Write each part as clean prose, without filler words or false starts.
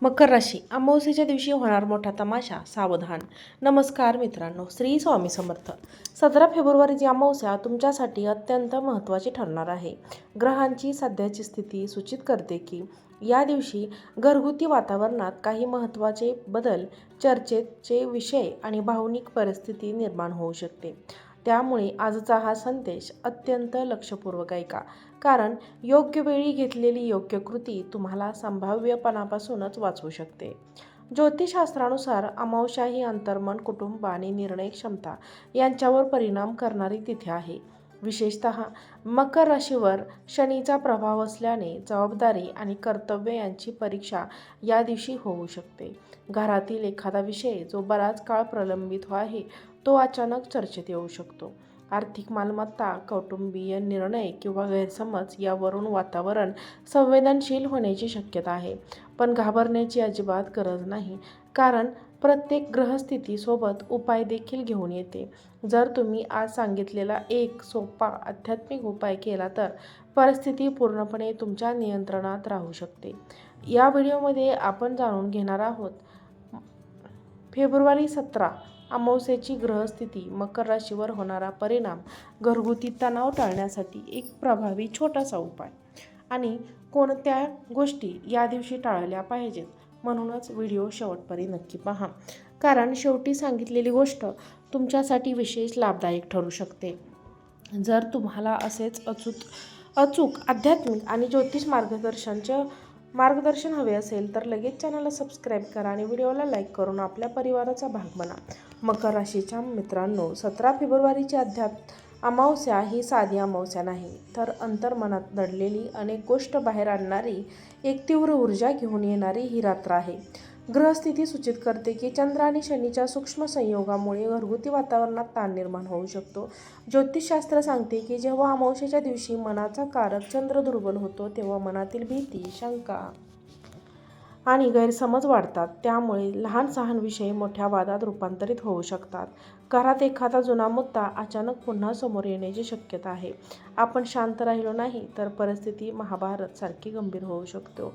मकर राशी अमावस्येच्या दिवशी होणार मोठा तमाशा, सावधान. नमस्कार मित्रांनो, श्री स्वामी समर्थ. 17 फेब्रुवारीची अमावस्या तुमच्यासाठी अत्यंत महत्त्वाची ठरणार आहे. ग्रहांची सध्याची स्थिती सूचित करते की या दिवशी घरगुती वातावरणात काही महत्त्वाचे बदल, चर्चेचे विषय आणि भावनिक परिस्थिती निर्माण होऊ शकते. त्यामुळे आजचा हा संदेश अत्यंत लक्षपूर्वक ऐका, कारण योग्य वेळी घेतलेली योग्य कृती तुम्हाला संभाव्यपणापासूनच वाचवू शकते. ज्योतिषशास्त्रानुसार अमावस्या ही अंतर्मन, कुटुंब आणि निर्णय क्षमता यांच्यावर परिणाम करणारी तिथी आहे. विशेषतः मकर राशीवर शनीचा प्रभाव असल्याने जबाबदारी आणि कर्तव्य यांची परीक्षा या दिवशी होऊ शकते. घरातील एखादा विषय जो बराच काळ प्रलंबित आहे तो अचानक चर्चेत येऊ शकतो. आर्थिक मालमत्ता, कौटुंबीय निर्णय किंवा गैरसमज यावरून वातावरण संवेदनशील होण्याची शक्यता आहे. पण घाबरण्याची अजिबात गरज नाही, कारण प्रत्येक ग्रहस्थितीसोबत उपाय देखील घेऊन येते. जर तुम्ही आज सांगितलेला एक सोपा आध्यात्मिक उपाय केला तर परिस्थिती पूर्णपणे तुमच्या नियंत्रणात राहू शकते. या व्हिडिओमध्ये आपण जाणून घेणार आहोत फेब्रुवारी 17 अमावस्येची ग्रहस्थिती, मकर राशीवर होणारा परिणाम, घरगुती तणाव टाळण्यासाठी एक प्रभावी छोटासा उपाय आणि कोणत्या गोष्टी या दिवशी टाळल्या पाहिजेत. म्हणूनच व्हिडिओ शेवटपर्यंत नक्की पहा, कारण शेवटी सांगितलेली गोष्ट तुमच्यासाठी विशेष लाभदायक ठरू शकते. जर तुम्हाला असेच अचूक आध्यात्मिक आणि ज्योतिष मार्गदर्शन हवे असेल तर लगेच चॅनलला सबस्क्राईब करा आणि व्हिडिओला लाईक करून आपल्या परिवाराचा भाग बना. मकर राशीच्या मित्रांनो, 17 फेब्रुवारीची अमावस्या ही साधी अमावस्या नाही, तर अंतर्मनात दडलेली अनेक गोष्ट बाहेर आणणारी, एक तीव्र ऊर्जा घेऊन येणारी ही रात्र आहे. ग्रहस्थिती सूचित करते की चंद्र आणि शनीच्या सूक्ष्म संयोगामुळे घरगुती वातावरणात ताण निर्माण होऊ शकतो. ज्योतिषशास्त्र सांगते की जेव्हा अमावस्येच्या दिवशी मनाचा कारक चंद्र दुर्बल होतो तेव्हा मनातील भीती, शंका आणि गैरसमज वाढतात. त्यामुळे लहान सहान विषय मोठ्या वादात रूपांतरित होऊ शकतात. घरात एखादा जुना मुद्दा अचानक पुन्हा समोर येण्याची शक्यता आहे. आपण शांत राहिलो नाही तर परिस्थिती महाभारत सारखी गंभीर होऊ शकतो.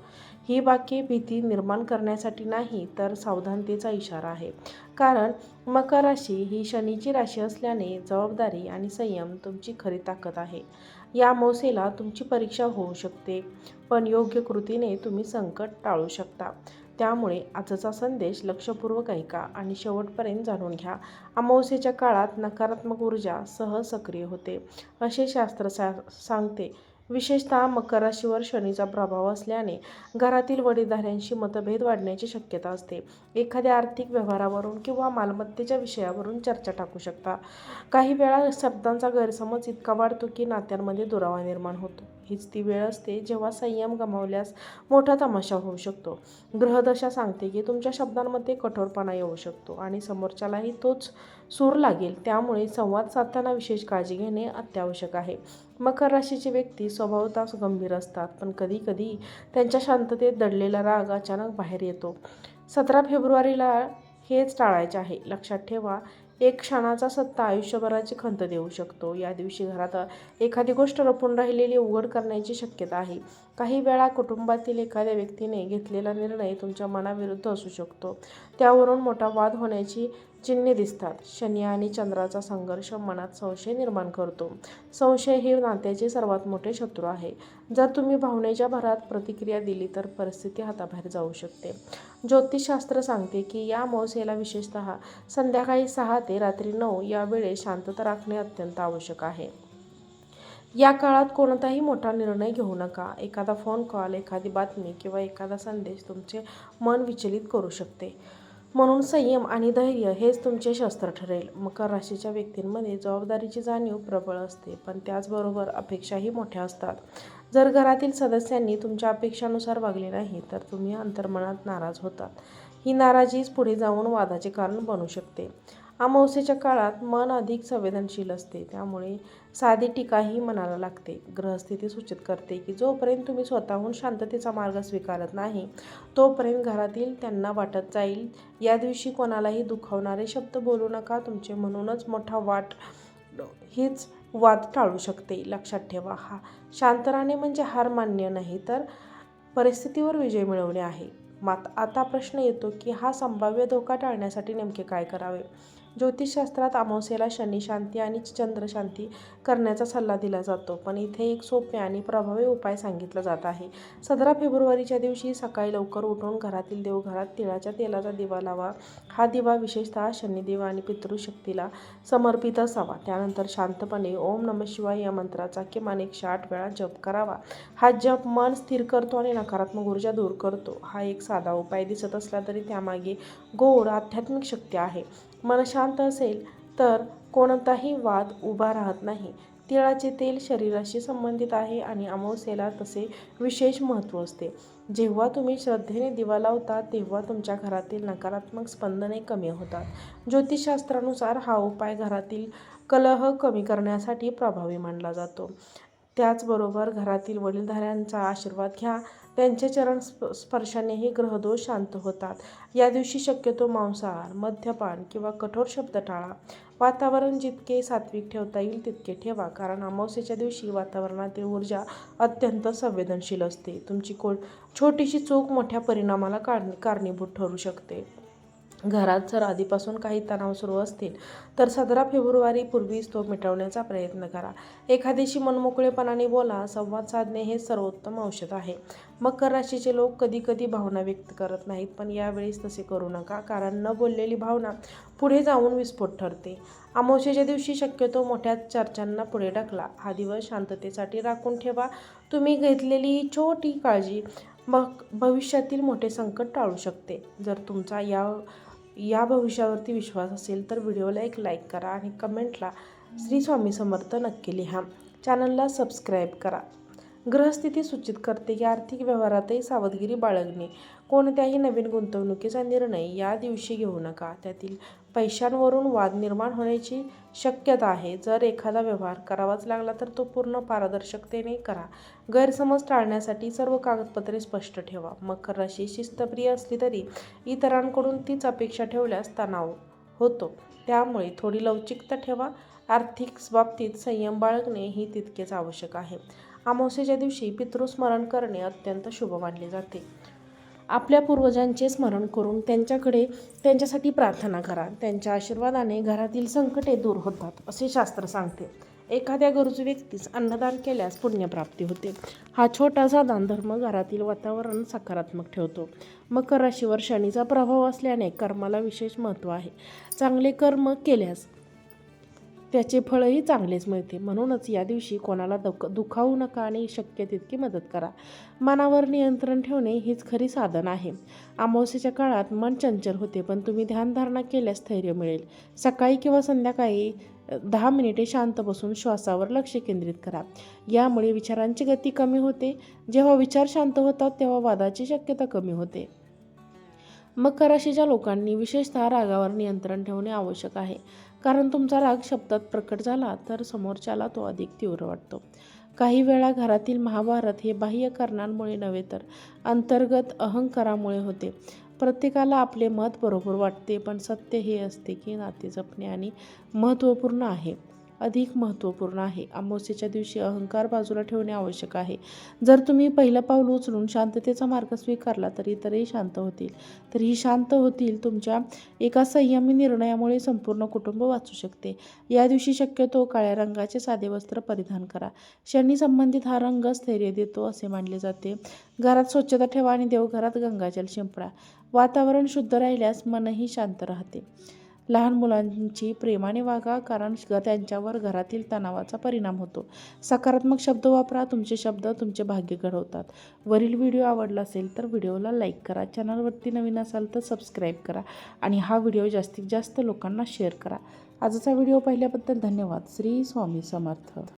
ही वाक्ये भीती निर्माण करण्यासाठी नाही, तर सावधानतेचा इशारा आहे. कारण मकर राशी ही शनीची राशी असल्याने जबाबदारी आणि संयम तुमची खरी ताकद आहे. या अमावस्येला तुमची परीक्षा होऊ शकते, पण योग्य कृतीने तुम्ही संकट टाळू शकता. त्यामुळे आजचा संदेश लक्षपूर्वक ऐका आणि शेवटपर्यंत जाणून घ्या. अमावस्येच्या काळात नकारात्मक ऊर्जा सहज सक्रिय होते असे शास्त्र सांगते. विशेषतः मकर राशीवर शनीचा प्रभाव असल्याने घरातील वडीलधाऱ्यांशी मतभेद वाढण्याची शक्यता असते. एखाद्या आर्थिक व्यवहारावरून किंवा मालमत्तेच्या विषयावरून चर्चा टाकू शकता. काही वेळा शब्दांचा गैरसमज इतका वाढतो की नात्यांमध्ये दुरावा निर्माण होतो. हीच ती वेळ असते जेव्हा संयम गमावल्यास मोठा तमाशा होऊ शकतो. ग्रहदशा सांगते की तुमच्या शब्दांमध्ये कठोरपणा येऊ शकतो आणि समोरच्यालाही तोच सूर लागेल. त्यामुळे संवाद साधताना विशेष काळजी घेणे अत्यावश्यक आहे. मकर राशीचे व्यक्ती स्वभावतः गंभीर असतात, पण कधीकधी त्यांच्या शांततेत दडलेला राग अचानक बाहेर येतो. 17 फेब्रुवारीला हेच टाळायचे आहे. लक्षात ठेवा, एक क्षणाचा सत्ता आयुष्यभराची खंत देऊ शकतो. या दिवशी घरात एखादी गोष्ट लपून राहिलेली उघड करण्याची शक्यता आहे. काही वेळा कुटुंबातील एखाद्या व्यक्तीने घेतलेला निर्णय तुमच्या मनाविरुद्ध असू शकतो. त्यावरून मोठा वाद होण्याची चिन्हे दिसतात. शनी आणि चंद्राचा संघर्ष मनात संशय निर्माण करतो. संशय हे नात्याचे सर्वात मोठे शत्रू आहे. जर तुम्ही भावनेच्या भरात प्रतिक्रिया दिली तर परिस्थिती हाताबाहेर जाऊ शकते. ज्योतिषशास्त्र सांगते की या अमावस्येला विशेषतः संध्याकाळी 6 ते रात्री 9 या वेळेत शांतता राखणे अत्यंत आवश्यक आहे. या काळात कोणताही मोठा निर्णय घेऊ नका. एखादा फोन कॉल, एखादी बातमी किंवा एखादा संदेश तुमचे मन विचलित करू शकते. म्हणून संयम आणि धैर्य हेच तुमचे शस्त्र ठरेल. मकर राशीच्या व्यक्तींमध्ये जबाबदारीची जाणीव प्रबळ असते, पण त्याचबरोबर अपेक्षाही मोठ्या असतात. जर घरातील सदस्यांनी तुमच्या अपेक्षानुसार वागले नाही तर तुम्ही अंतर्मनात नाराज होतात. ही नाराजीच पुढे जाऊन वादाचे कारण बनू शकते. अमावस्येच्या काळात मन अधिक संवेदनशील असते, त्यामुळे साधी टीकाही मनाला लागते. ग्रहस्थिती सूचित करते की जोपर्यंत तुम्ही स्वतःहून शांततेचा मार्ग स्वीकारत नाही तोपर्यंत घरातील त्यांना वाटत जाईल. या दिवशी कोणालाही दुखावणारे शब्द बोलू नका. तुमचे म्हणूनच मोठा हीच वाद टाळू शकते. लक्षात ठेवा, शांत राहणे म्हणजे हार मान्य नाही, तर परिस्थितीवर विजय मिळवणे आहे. आता प्रश्न येतो की हा संभाव्य धोका टाळण्यासाठी नेमके काय करावे. ज्योतिषशास्त्रात अमावस्येला शनिशांती आणि चंद्रशांती करण्याचा सल्ला दिला जातो, पण इथे एक सोपे आणि प्रभावी उपाय सांगितला जात आहे. 17 फेब्रुवारीच्या दिवशी सकाळी लवकर उठून घरातील देवघरात तिळाच्या तेलाचा दिवा लावा. हा दिवा विशेषतः शनिदेव आणि पितृशक्तीला समर्पित असावा. त्यानंतर शांतपणे ओम नमः शिवाय या मंत्राचा किमान 108 वेळा जप करावा. हा जप मन स्थिर करतो आणि नकारात्मक ऊर्जा दूर करतो. हा एक साधा उपाय दिसत असला तरी त्यामागे गोड आध्यात्मिक शक्ती आहे. मन शांत असेल तर कोणताही वाद उभा राहत नाही. तिळाचे तेल शरीराशी संबंधित आहे आणि अमावस्येला तसे विशेष महत्त्व असते. जेव्हा तुम्ही श्रद्धेने दिवा लावता तेव्हा तुमच्या घरातील नकारात्मक स्पंदने कमी होतात. ज्योतिषशास्त्रानुसार हा उपाय घरातील कलह कमी करण्यासाठी प्रभावी मानला जातो. त्याचबरोबर घरातील वडीलधाऱ्यांचा आशीर्वाद घ्या. त्यांच्या चरण स्पर्शानेही ग्रहदोष शांत होतात. या दिवशी शक्यतो मांसाहार, मद्यपान किंवा कठोर शब्द टाळा. वातावरण जितके सात्विक ठेवता येईल तितके ठेवा, कारण अमावस्येच्या दिवशी वातावरणातील ऊर्जा अत्यंत संवेदनशील असते. तुमची छोटीशी चूक मोठ्या परिणामाला कारणीभूत ठरू शकते. घरात जर आधीपासून काही तणाव सुरू असतील तर 17 फेब्रुवारीपूर्वीच तो मिटवण्याचा प्रयत्न करा. एखाद्याशी मनमोकळेपणाने बोला. संवाद साधणे हे सर्वोत्तम औषध आहे. मकर राशीचे लोक कधी कधी भावना व्यक्त करत नाहीत, पण यावेळेस तसे करू नका, कारण न बोललेली भावना पुढे जाऊन विस्फोट ठरते. अमावस्येच्या दिवशी शक्यतो मोठ्या चर्चांना पुढे ढकला. हा दिवस शांततेसाठी राखून ठेवा. तुम्ही घेतलेली ही छोटी काळजी मग भविष्यातील मोठे संकट टाळू शकते. जर तुमचा या भविष्यावरती विश्वास असेल तर व्हिडिओला एक लाईक करा आणि कमेंटला श्री स्वामी समर्थ नक्की लिहा. चॅनलला सबस्क्राईब करा. ग्रहस्थिती सूचित करते की आर्थिक व्यवहारातही सावधगिरी बाळगणे. कोणत्याही नवीन गुंतवणुकीचा निर्णय या दिवशी घेऊ नका. त्यातील पैशांवरून वाद निर्माण होण्याची शक्यता आहे. जर एखादा व्यवहार करावाच लागला तर तो पूर्ण पारदर्शकतेने करा. गैरसमज टाळण्यासाठी सर्व कागदपत्रे स्पष्ट ठेवा. मकर राशी शिस्तप्रिय असली तरी इतरांकडून तीच अपेक्षा ठेवल्यास तणाव होतो. त्यामुळे थोडी लवचिकता ठेवा. आर्थिक बाबतीत संयम बाळगणे ही तितकेच आवश्यक आहे. अमावस्येच्या दिवशी पितृस्मरण करणे अत्यंत शुभ मानले जाते. आपल्या पूर्वजांचे स्मरण करून त्यांच्यासाठी प्रार्थना करा. त्यांच्या आशीर्वादाने घरातील संकटे दूर होतात, असे शास्त्र सांगते. एखाद्या गरजू व्यक्तीस अन्नदान केल्यास पुण्यप्राप्ती होते. हा छोटासा दानधर्म घरातील वातावरण सकारात्मक ठेवतो. मकर राशीवर शनीचा प्रभाव असल्याने कर्माला विशेष महत्त्व आहे. चांगले कर्म केल्यास त्याचे फळही चांगलेच मिळते. म्हणूनच या दिवशी कोणाला दुखावू नका आणि शक्य तितकी मदत करा. मनावर नियंत्रण ठेवणे हीच खरी साधन आहे. अमावस्येच्या काळात मन चंचल होते, पण तुम्ही ध्यानधारणा केल्यास स्थैर्य मिळेल. सकाळी किंवा संध्याकाळी 10 मिनिटे शांत बसून श्वासावर लक्ष केंद्रित करा. यामुळे विचारांची गती कमी होते. जेव्हा विचार शांत होतात तेव्हा वादाची शक्यता कमी होते. मकर राशीच्या लोकांनी विशेषतः रागावर नियंत्रण ठेवणे आवश्यक आहे, कारण तुमचा राग शब्दात प्रकट झाला तर समोरच्याला तो अधिक तीव्र वाटतो. काही वेळा घरातील महाभारत हे बाह्य कारणांमुळे नव्हे तर अंतर्गत अहंकारामुळे होते. प्रत्येकाला आपले मत बरोबर वाटते, पण सत्य हे असते की नाते जपणे आणि अधिक महत्त्वपूर्ण आहे. अमावस्येच्या दिवशी अहंकार बाजूला ठेवणे आवश्यक आहे. जर तुम्ही पहिलं पाऊल उचलून शांततेचा मार्ग स्वीकारला तर इतरही शांत होतील. तुमच्या एका संयमी निर्णयामुळे संपूर्ण कुटुंब वाचू शकते. या दिवशी शक्यतो काळ्या रंगाचे साधे वस्त्र परिधान करा. शनी संबंधित हा रंग स्थैर्य देतो असे मानले जाते. घरात स्वच्छता ठेवा आणि देवघरात गंगाजल शिंपडा. वातावरण शुद्ध राहिल्यास मनही शांत राहते. लहान मुलांची प्रेमाने वागा, कारण त्यांच्यावर घरातील तणावाचा परिणाम होतो. सकारात्मक शब्द वापरा. तुमचे शब्द तुमचे भाग्य घडवतात. वरील व्हिडिओ आवडला असेल तर व्हिडिओला लाईक करा. चॅनलवरती नवीन असाल तर सबस्क्राईब करा आणि हा व्हिडिओ जास्तीत जास्त लोकांना शेअर करा. आजचा व्हिडिओ पाहिल्याबद्दल धन्यवाद. श्री स्वामी समर्थ.